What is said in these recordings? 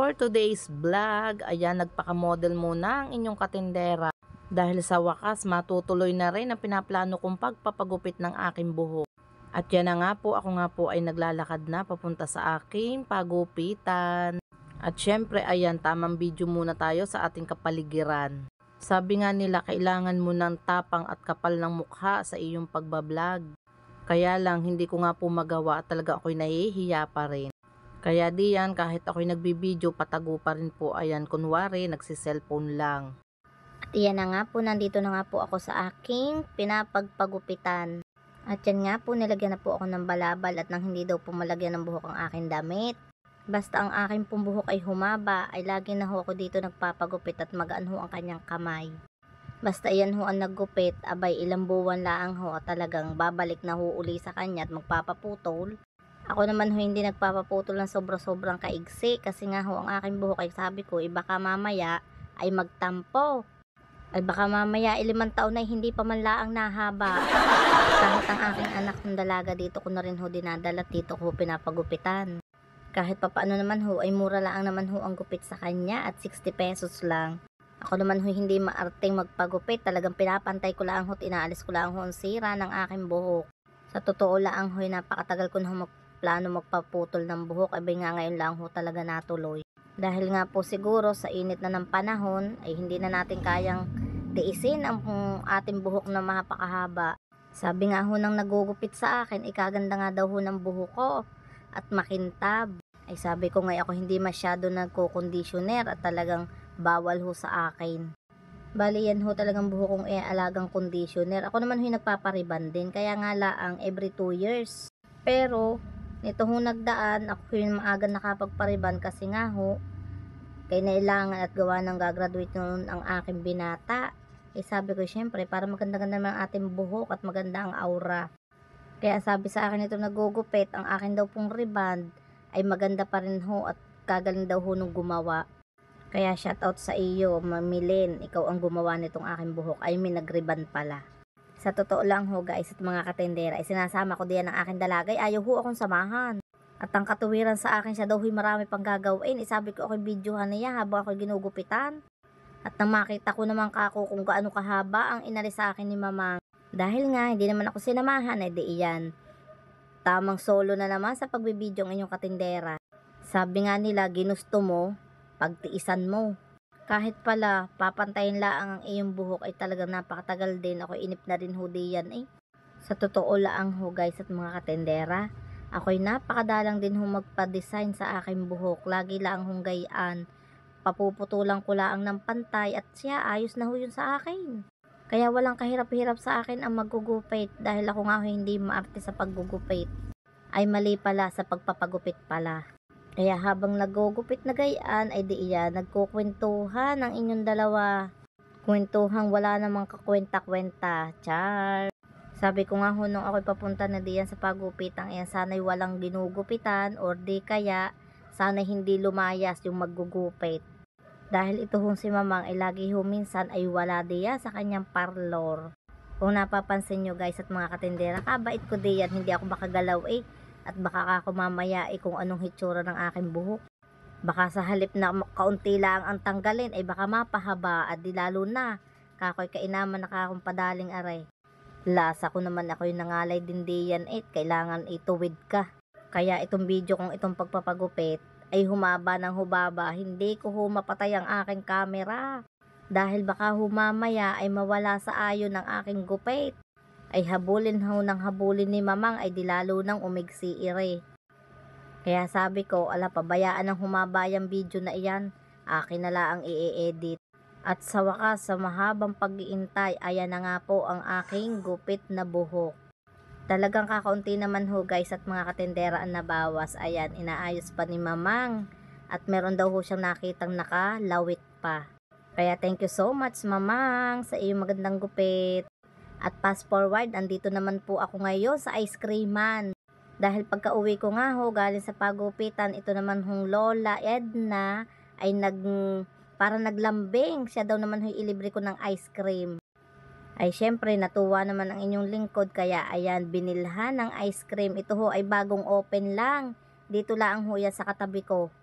for today's vlog, ayan, nagpaka-model muna ang inyong katindera. Dahil sa wakas, matutuloy na rin ang pinaplano kong pagpapagupit ng aking buhok. At yan na nga po, ako nga po ay naglalakad na papunta sa aking pagupitan. At syempre, ayan, tamang video muna tayo sa ating kapaligiran. Sabi nga nila, kailangan mo ng tapang at kapal ng mukha sa iyong pagbablog. Kaya lang, hindi ko nga po magawa at talaga ako'y nahihiya pa rin. Kaya diyan, kahit ako'y nagbibideo, patago pa rin po, ayan, kunwari, nagsiselfone lang. At iyan na nga po, nandito na nga po ako sa aking pinapagpagupitan. At yan nga po, nilagyan na po ako ng balabal at nang hindi daw po malagyan ng buhok ang aking damit. Basta ang aking pong buhok ay humaba, ay lagi na ho ako dito nagpapagupit at magaan ho ang kanyang kamay. Basta iyan ho ang naggupit, abay ilang buwan laang ho at talagang babalik na ho uli sa kanya at magpapaputol. Ako naman ho hindi nagpapaputol ng sobra-sobrang kaigsi kasi nga ho ang aking buhok ay sabi ko, baka mamaya ay magtampo. Ay baka mamaya 5 taon na hindi pa man laang nahaba. Kahit ang aking anak ng dalaga dito ko na rin ho dinadala, dito ko pinapagupitan. Kahit papaano naman ho ay mura lang naman ho ang gupit sa kanya at 60 pesos lang. Ako naman ho hindi maarting magpagupit, talagang pinapantay ko lang ho, inaalis ko lang ho ang sira ng aking buhok. Sa totoo lang ho, napakatagal ko na plano magpaputol ng buhok, abay nga ngayon lang ho talaga natuloy. Dahil nga po siguro sa init na ng panahon ay hindi na natin kayang tiisin ang ating buhok na mapakahaba. Sabi nga ho nang nagugupit sa akin, ikaganda nga daw ho ng buhok ko at makintab. Ay sabi ko nga ako hindi masyado nagko-conditioner at talagang bawal ho sa akin. Bali yan ho talagang buhok kong alagang conditioner. Ako naman ho nagpapariban din, kaya nga laang every 2 years. Pero nito ho nagdaan, ako yung maaga nakapagpariban kasi nga ho, kailangan at gawa ng gagraduate noon ang aking binata. Sabi ko syempre para maganda-ganda naman ang ating buhok at maganda ang aura. Kaya sabi sa akin ito nagugupit, ang akin daw pong riband ay maganda pa rin ho at kagaling daw ho nung gumawa. Kaya shoutout sa iyo, Mamilin, ikaw ang gumawa nitong aking buhok. Ay may nagriban pala. Sa totoo lang ho guys at mga katendera, ay sinasama ko diyan ang aking dalagay, ayaw ho akong samahan. At ang katuwiran sa akin siya daw huy marami pang gagawin. Sabi ko ako'y videohan niya habang ako'y ginugupitan. At nang makita ko naman kako kung gaano kahaba ang inalis sa akin ni Mama. Dahil nga hindi naman ako sinamahan, di iyan. Tamang solo na naman sa pagbibidyo ng inyong katendera. Sabi nga nila, ginusto mo, pagtiisan mo. Kahit pala, papantayin laang ang iyong buhok ay talagang napakatagal din. Ako inip na rin ho diyan Sa totoo laang ho guys at mga katendera, ako'y napakadalang din ho magpa-design sa aking buhok. Lagi lang hong gayaan. Papuputulan ko lang ng pantay at siya ayos na ho yun sa akin. Kaya walang kahirap-hirap sa akin ang maggugupit dahil ako nga ho hindi maarte sa paggugupit. Ay mali pala sa pagpapagupit pala. Kaya habang nagugupit na gayaan ay di iyan nagkukwentuhan ang inyong dalawa. Kwentuhang wala namang kakwenta-kwenta. Char! Sabi ko nga ho nung ako'y papunta na diyan sa pagupitan, sana'y walang ginugupitan or di kaya sana'y hindi lumayas yung maggugupit. Dahil ito hong si Mamang ay lagi ho minsan ay wala diyan sa kanyang parlor. Kung napapansin nyo guys at mga katendera, kabait ko diyan, hindi ako makagalaw at baka ako mamaya kung anong hitsura ng aking buhok. Baka sa halip na kaunti lang ang tanggalin ay baka mapahaba at di lalo na kakoy kainaman nakakong padaling aray. Lasa ko naman ako'y nangalay din diyan kailangan ituwid ka. Kaya itong video kong itong pagpapagupit ay humaba ng hubaba, hindi ko mapatay ang aking camera. Dahil baka mamaya ay mawala sa ayon ng aking gupit. Ay habulin ho ng habulin ni Mamang ay dilalo ng umigsi Kaya sabi ko, pabayaan ng humaba yung video na iyan, akin na lang ang i-edit. At sa wakas, sa mahabang pag-iintay, ayan na nga po ang aking gupit na buhok. Talagang kakaunti naman ho guys at mga katendera ang nabawas. Ayan, inaayos pa ni Mamang. At meron daw ho siyang nakitang nakalawit pa. Kaya thank you so much Mamang sa iyong magandang gupit. At fast forward, andito naman po ako ngayon sa ice creaman. Dahil pagka uwi ko nga ho, galing sa pagupitan, ito naman hong Lola Edna ay para naglambing. Siya daw naman ho ilibre ko ng ice cream. Ay syempre natuwa naman ang inyong lingkod, kaya ayan binilhan ng ice cream. Ito ho ay bagong open lang. Dito lang ho yan sa katabi ko.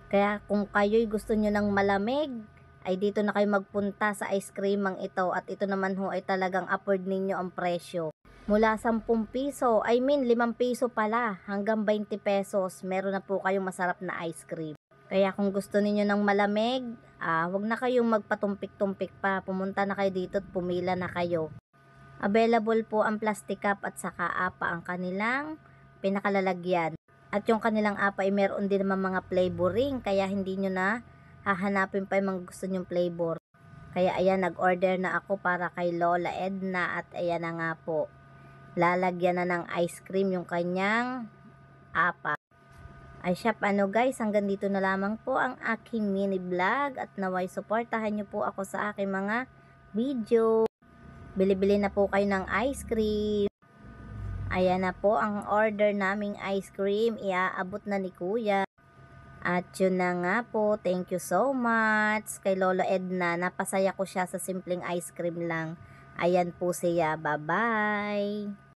Kaya kung kayo'y gusto nyo ng malamig, ay dito na kayo magpunta sa ice creamang ito, at ito naman ho ay talagang afford ninyo ang presyo. Mula 10 piso, 5 piso pala, hanggang 20 pesos, meron na po kayong masarap na ice cream. Kaya kung gusto niyo ng malamig, wag na kayong magpatumpik-tumpik pa, pumunta na kayo dito at pumila na kayo. Available po ang plastic cup at saka apa ang kanilang pinakalalagyan. At yung kanilang apa ay meron din naman mga flavoring, kaya hindi nyo na hahanapin pa yung mga gusto nyong flavor. Kaya ayan, nag-order na ako para kay Lola Edna, at ayan na nga po. Lalagyan na ng ice cream yung kanyang apa. Ay siya, guys, hanggang dito na lamang po ang aking mini vlog, at naway suportahan nyo po ako sa aking mga video. Bili-bili na po kayo ng ice cream. Ayan na po ang order naming ice cream, iaabot na ni Kuya. At yun na nga po, thank you so much kay Lolo Edna. Napasaya ko siya sa simpleng ice cream lang. Ayan po siya, bye-bye.